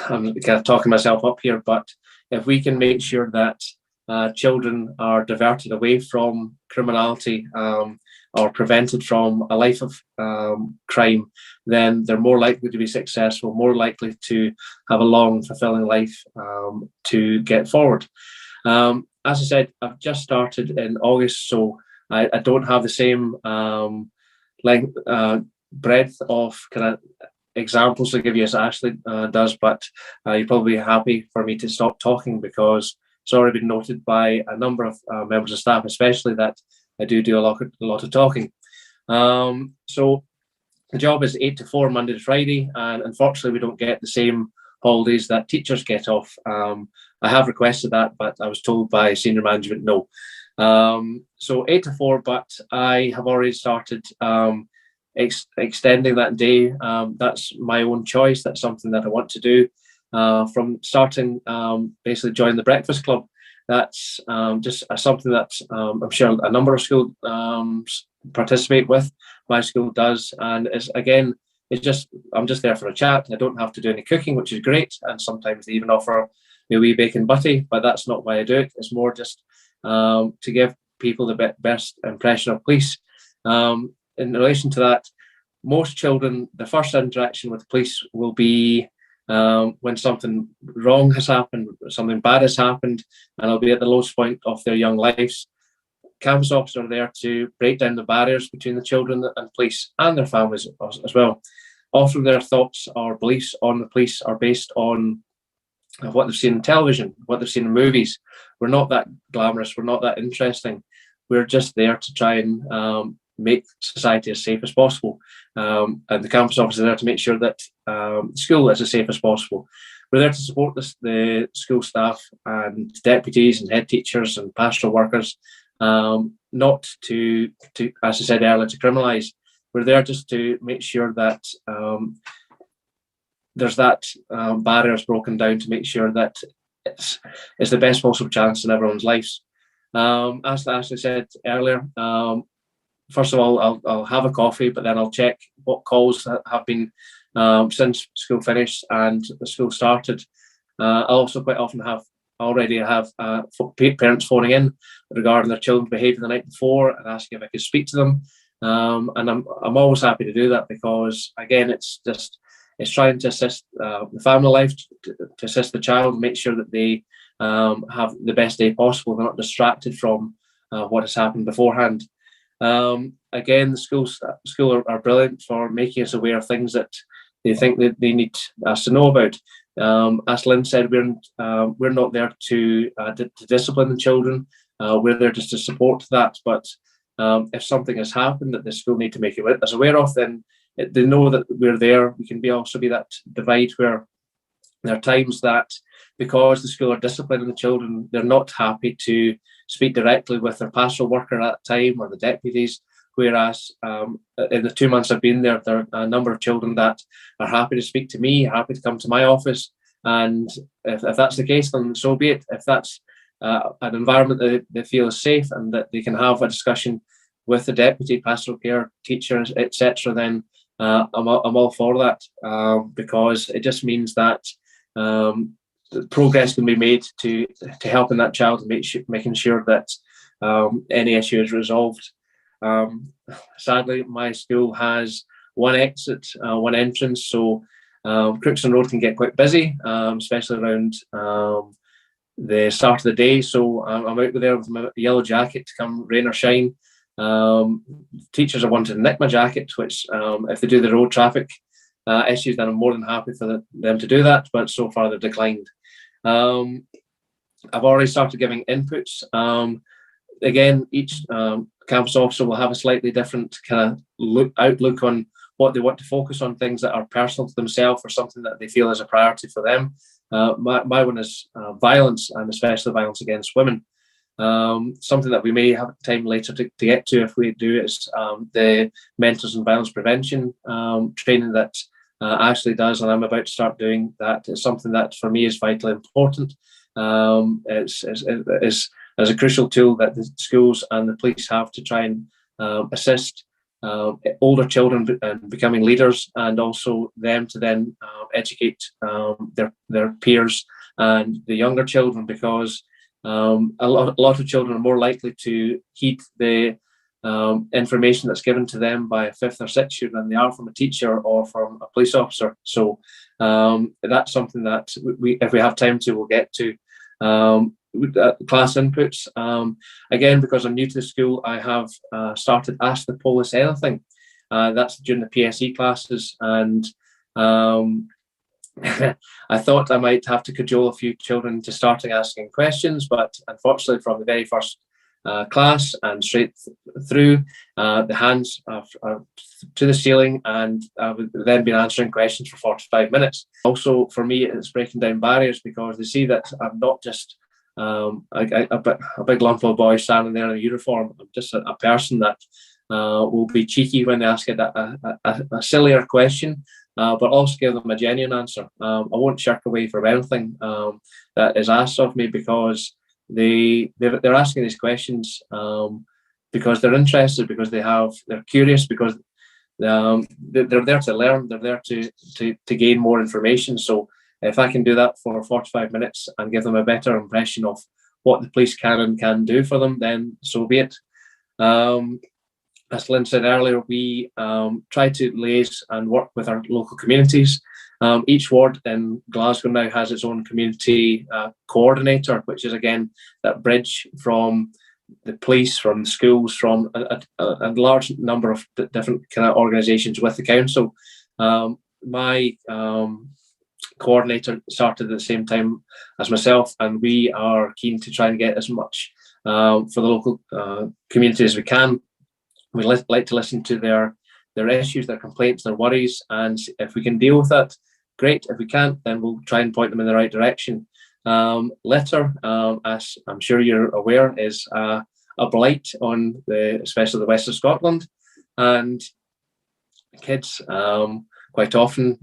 kind of talking myself up here. But if we can make sure that children are diverted away from criminality, or prevented from a life of crime, then they're more likely to be successful, more likely to have a long, fulfilling life to get forward. As I said, I've just started in August, so I don't have the same breadth of kind of examples to give you as Ashley does, but you're probably happy for me to stop talking, because it's already been noted by a number of members of staff, especially, that I do a lot of talking. So the job is 8 to 4, Monday to Friday, and unfortunately we don't get the same holidays that teachers get off. I have requested that, but I was told by senior management no. So 8 to 4, but I have already started extending that day. That's my own choice. That's something that I want to do. From starting, basically joining the breakfast club. That's just something that I'm sure a number of schools participate with. My school does, and I'm just there for a chat. I don't have to do any cooking, which is great. And sometimes they even offer me a wee bacon butty, but that's not why I do it. It's more just to give people the best impression of police. In relation to that, most children, the first interaction with police will be when something wrong has happened, something bad has happened, and it'll be at the lowest point of their young lives. Campus officers are there to break down the barriers between the children and police and their families as well. Often their thoughts or beliefs on the police are based on what they've seen in television, what they've seen in movies. We're not that glamorous, we're not that interesting. We're just there to try and make society as safe as possible. And the campus officer is there to make sure that the school is as safe as possible. We're there to support the school staff and deputies and head teachers and pastoral workers, not to, as I said earlier, to criminalise. We're there just to make sure that there's that barrier is broken down, to make sure that it's the best possible chance in everyone's lives. As Ashley said earlier, first of all, I'll have a coffee, but then I'll check what calls have been since school finished and the school started. I also quite often have parents phoning in regarding their children's behaviour the night before and asking if I could speak to them. And I'm always happy to do that, because again, it's trying to assist the family life, to assist the child, make sure that they have the best day possible. They're not distracted from what has happened beforehand. Again, the school are brilliant for making us aware of things that they think that they need us to know about. as Lynn said, we're not there to discipline the children. We're there just to support that. But if something has happened that the school need to make us aware of, then they know that we're there. We can also be that divide where there are times that, because the school are disciplining the children, they're not happy to speak directly with their pastoral worker at that time or the deputies. Whereas in the 2 months I've been there, there are a number of children that are happy to speak to me, happy to come to my office. And if that's the case, then so be it. If that's an environment that they feel is safe and that they can have a discussion with the deputy, pastoral care, teachers, etc., then I'm all for that, because it just means that progress can be made to helping that child and making sure that any issue is resolved. Sadly, my school has one exit, one entrance, so Crookston Road can get quite busy, especially around the start of the day. So I'm out there with my yellow jacket to come rain or shine. Teachers are wanting to nick my jacket, which if they do the road traffic issues, then I'm more than happy for them to do that, but so far they've declined. I've already started giving inputs. Again, each campus officer will have a slightly different kind of outlook on what they want to focus on, things that are personal to themselves or something that they feel is a priority for them. My one is violence, and especially violence against women. Something that we may have time later to get to if we do is the mentors and violence prevention training that Ashley does, and I'm about to start doing that. It's something that for me is vitally important. It's a crucial tool that the schools and the police have to try and assist older children in becoming leaders, and also them to then educate their peers and the younger children, because a lot of children are more likely to heed the information that's given to them by a 5th or 6th year than they are from a teacher or from a police officer. So that's something that if we have time to, we'll get to. Class inputs. Again, because I'm new to the school, I have started Ask the Police Anything. That's during the PSE classes, and I thought I might have to cajole a few children to starting asking questions, but unfortunately from the very first class and straight through, the hands are to the ceiling, and I've then been answering questions for 45 minutes. Also, for me, it's breaking down barriers, because they see that I'm not just a big lump of boy standing there in a uniform. I'm just a person that will be cheeky when they ask a sillier question, but also give them a genuine answer. I won't shirk away from anything that is asked of me, because they're asking these questions because they're interested, because they're curious, because they're there to learn, they're there to gain more information. So if I can do that for 45 minutes and give them a better impression of what the police can and can do for them, then so be it. As Lynn said earlier, we try to liaise and work with our local communities. Each ward in Glasgow now has its own community coordinator, which is again that bridge from the police, from the schools, from a large number of different kind of organisations with the council. My coordinator started at the same time as myself, and we are keen to try and get as much for the local community as we can. We like to listen to their issues, their complaints, their worries, and if we can deal with that, great. If we can't, then we'll try and point them in the right direction. Litter, as I'm sure you're aware, is a blight on especially the west of Scotland, and kids quite often,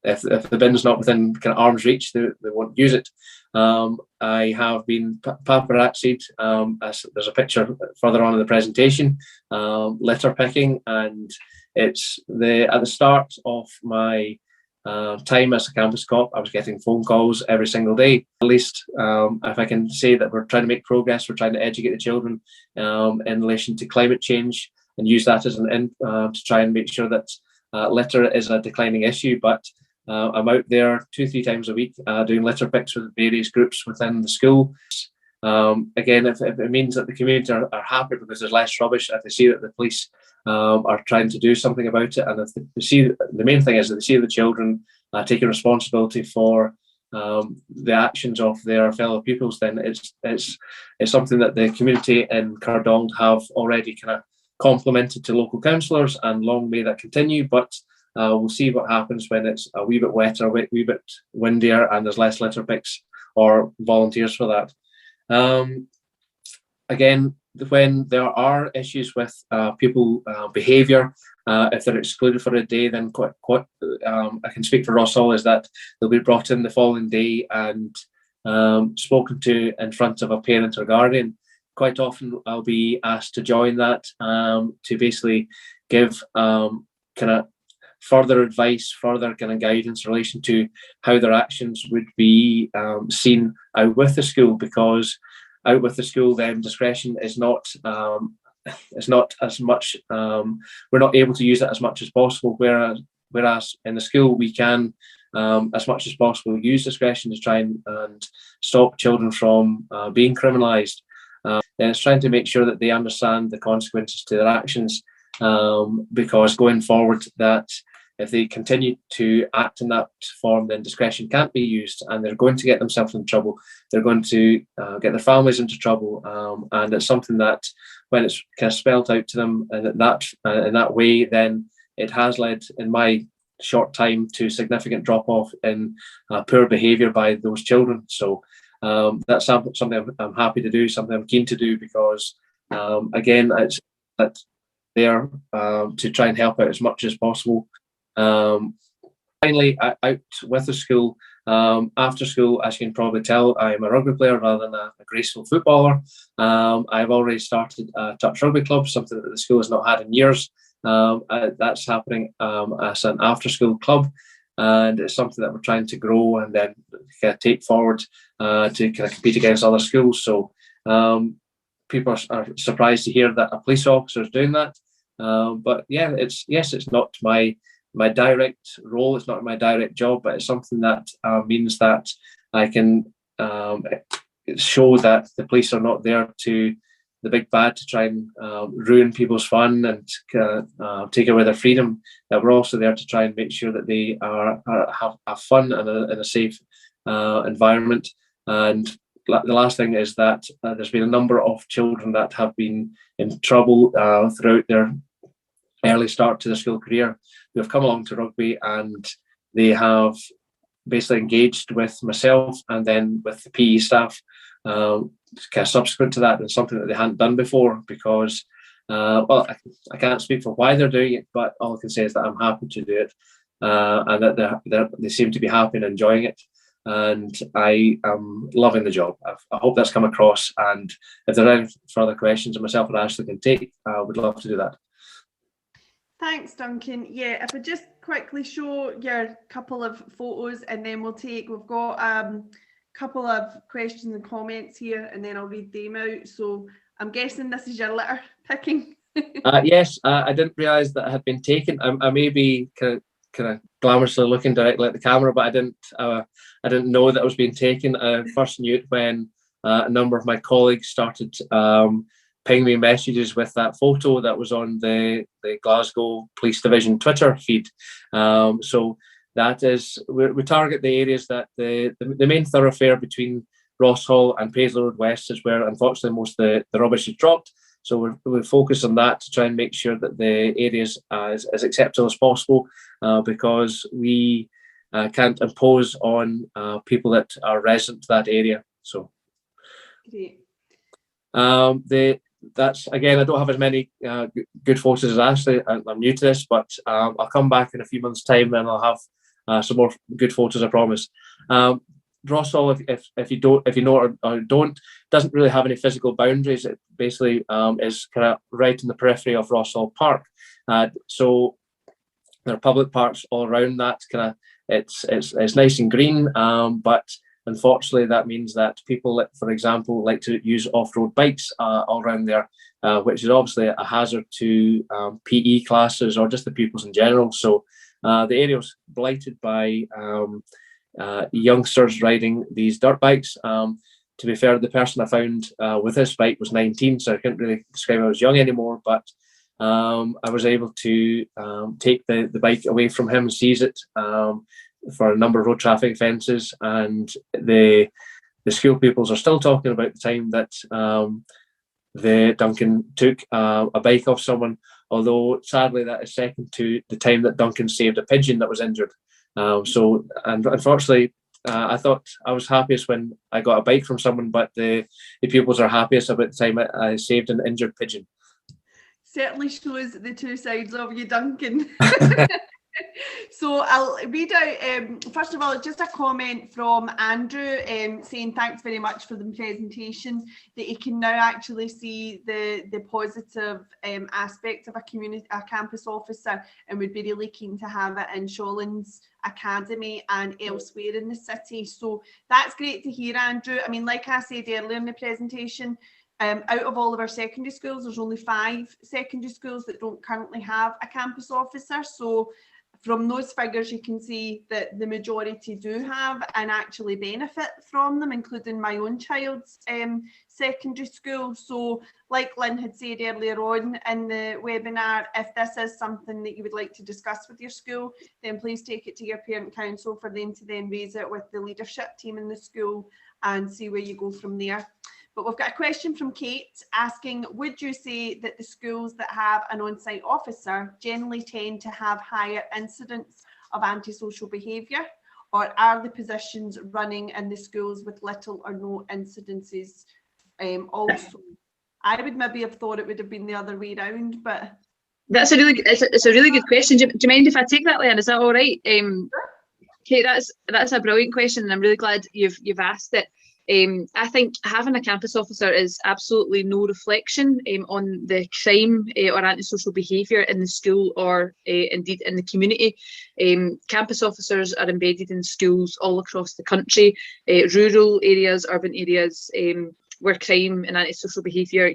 if the bin's not within kind of arm's reach, they won't use it. I have been paparazzied, as there's a picture further on in the presentation, litter picking, and it's at the start of my time as a campus cop, I was getting phone calls every single day. At least if I can say that we're trying to make progress, we're trying to educate the children in relation to climate change, and use that as to try and make sure that litter is a declining issue. But I'm out there 2-3 times a week doing litter picks with various groups within the school. Again, if it means that the community are happy because there's less rubbish, if they see that the police are trying to do something about it, and if they see, the main thing is that they see the children taking responsibility for the actions of their fellow pupils, then it's something that the community in Cardong have already kind of complemented to local councillors, and long may that continue. But we'll see what happens when it's a wee bit wetter, a wee bit windier, and there's less litter picks or volunteers for that. Again, when there are issues with pupil behaviour, if they're excluded for a day, then I can speak for Ross Hall, is that they'll be brought in the following day and spoken to in front of a parent or guardian. Quite often I'll be asked to join that to basically give kind of further advice, further kind of guidance in relation to how their actions would be seen out with the school, because out with the school, then discretion is not as much. We're not able to use it as much as possible. Whereas in the school, we can, as much as possible, use discretion to try and stop children from being criminalised. And it's trying to make sure that they understand the consequences to their actions, because going forward, that if they continue to act in that form, then discretion can't be used, and they're going to get themselves in trouble. They're going to get their families into trouble, and it's something that, when it's kind of spelled out to them in that way, then it has led, in my short time, to significant drop off in poor behaviour by those children. So that's something I'm happy to do, something I'm keen to do, because again, it's that there to try and help out as much as possible. Finally, out with the school, after school, as you can probably tell, I'm a rugby player rather than a graceful footballer. I've already started a touch rugby club, something that the school has not had in years. That's happening as an after school club, and it's something that we're trying to grow and then kind of take forward to kind of compete against other schools. So people are surprised to hear that a police officer is doing that. But yeah, it's not my direct role, it's not my direct job, but it's something that means that I can show that the police are not there to the big bad to try and ruin people's fun and take away their freedom. That we're also there to try and make sure that they have fun and in a safe environment. And the last thing is that there's been a number of children that have been in trouble throughout their early start to their school career, who have come along to rugby, and they have basically engaged with myself and then with the PE staff kind of subsequent to that, and something that they hadn't done before, because well, I can't speak for why they're doing it, but all I can say is that I'm happy to do it, and that they seem to be happy and enjoying it, and I am loving the job. I hope that's come across, and if there are any further questions that myself and Ashley can take, I would love to do that. Thanks, Duncan. Yeah, if I just quickly show your couple of photos, and then we've got a couple of questions and comments here, and then I'll read them out. So I'm guessing this is your litter picking. Yes, I didn't realise that it had been taken. I may be kind of glamorously looking directly at the camera, but I didn't know that it was being taken. I first knew it when a number of my colleagues started ping me messages with that photo that was on the Glasgow Police Division Twitter feed. So that is, we target the areas that the main thoroughfare between Ross Hall and Paisley Road West is where, unfortunately, most of the rubbish is dropped. So we focus on that to try and make sure that the areas are as acceptable as possible, because we can't impose on people that are resident to that area. So great. That's, again, I don't have as many good photos as Ashley. I'm new to this, but I'll come back in a few months' time and I'll have some more good photos, I promise. Ross Hall, if you know or don't, doesn't really have any physical boundaries. It basically is kind of right in the periphery of Ross Hall Park. So there are public parks all around that. It's nice and green, but unfortunately, that means that people, for example, like to use off-road bikes all around there, which is obviously a hazard to PE classes or just the pupils in general. So the area was blighted by youngsters riding these dirt bikes. To be fair, the person I found with this bike was 19, so I couldn't really describe I was young anymore, but I was able to take the bike away from him, seize it, for a number of road traffic offences, and the school pupils are still talking about the time that the Duncan took a bike off someone, although sadly that is second to the time that Duncan saved a pigeon that was injured. So, and unfortunately, I thought I was happiest when I got a bike from someone, but the pupils are happiest about the time I saved an injured pigeon. Certainly shows the two sides of you, Duncan. So I'll read out, first of all, just a comment from Andrew saying thanks very much for the presentation, that he can now actually see the positive aspect of a campus officer, and would be really keen to have it in Shawlands Academy and elsewhere in the city. So that's great to hear, Andrew. I mean, like I said earlier in the presentation, out of all of our secondary schools, there's only 5 secondary schools that don't currently have a campus officer. So from those figures, you can see that the majority do have and actually benefit from them, including my own child's secondary school. So like Lynn had said earlier on in the webinar, if this is something that you would like to discuss with your school, then please take it to your parent council for them to then raise it with the leadership team in the school and see where you go from there. But we've got a question from Kate asking, would you say that the schools that have an on-site officer generally tend to have higher incidents of antisocial behaviour, or are the positions running in the schools with little or no incidences also? I would maybe have thought it would have been the other way around, but... It's a really good question. Do you mind if I take that, Leanne? Is that all right? Kate, that's a brilliant question, and I'm really glad you've asked it. I think having a campus officer is absolutely no reflection on the crime or antisocial behaviour in the school, or indeed in the community. Campus officers are embedded in schools all across the country, rural areas, urban areas, where crime and antisocial behaviour,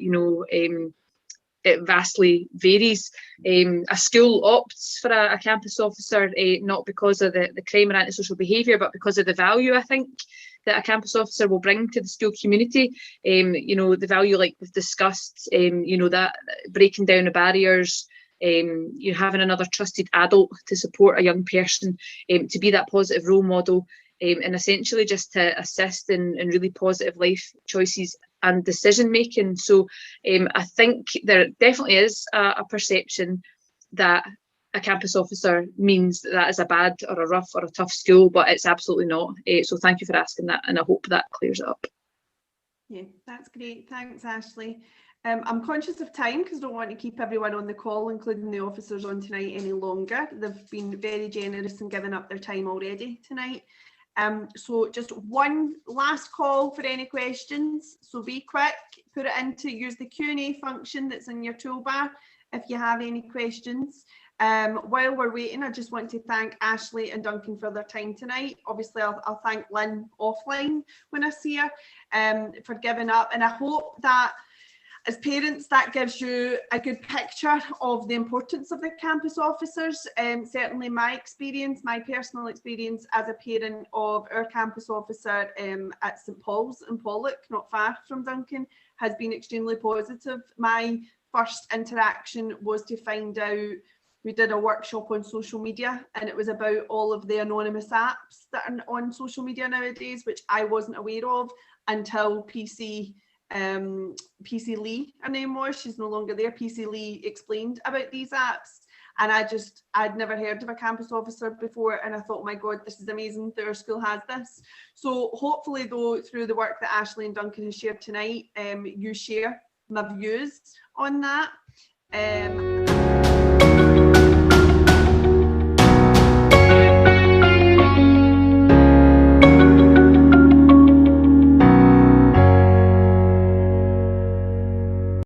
it vastly varies. A school opts for a campus officer not because of the crime or antisocial behaviour, but because of the value, I think, that a campus officer will bring to the school community. The value, like we've discussed, that breaking down the barriers, having another trusted adult to support a young person, to be that positive role model, and essentially just to assist in really positive life choices and decision making. So I think there definitely is a perception that a campus officer means that is a bad or a rough or a tough school, but it's absolutely not. So thank you for asking that, and I hope that clears it up. Yeah, that's great. Thanks, Ashley. I'm conscious of time because I don't want to keep everyone on the call, including the officers, on tonight any longer. They've been very generous in giving up their time already tonight. So just one last call for any questions. So be quick, put it into, use the Q&A function that's in your toolbar if you have any questions. While we're waiting, I just want to thank Ashley and Duncan for their time tonight. Obviously, I'll thank Lynn offline when I see her for giving up. And I hope that as parents, that gives you a good picture of the importance of the campus officers. Certainly my personal experience as a parent of our campus officer at St Paul's in Pollock, not far from Duncan, has been extremely positive. My first interaction was to find out, we did a workshop on social media, and it was about all of the anonymous apps that are on social media nowadays, which I wasn't aware of until PC Lee, her name was, she's no longer there, PC Lee explained about these apps, and I'd never heard of a campus officer before, and I thought, oh my God, this is amazing that our school has this. So hopefully though, through the work that Ashley and Duncan has shared tonight, you share my views on that.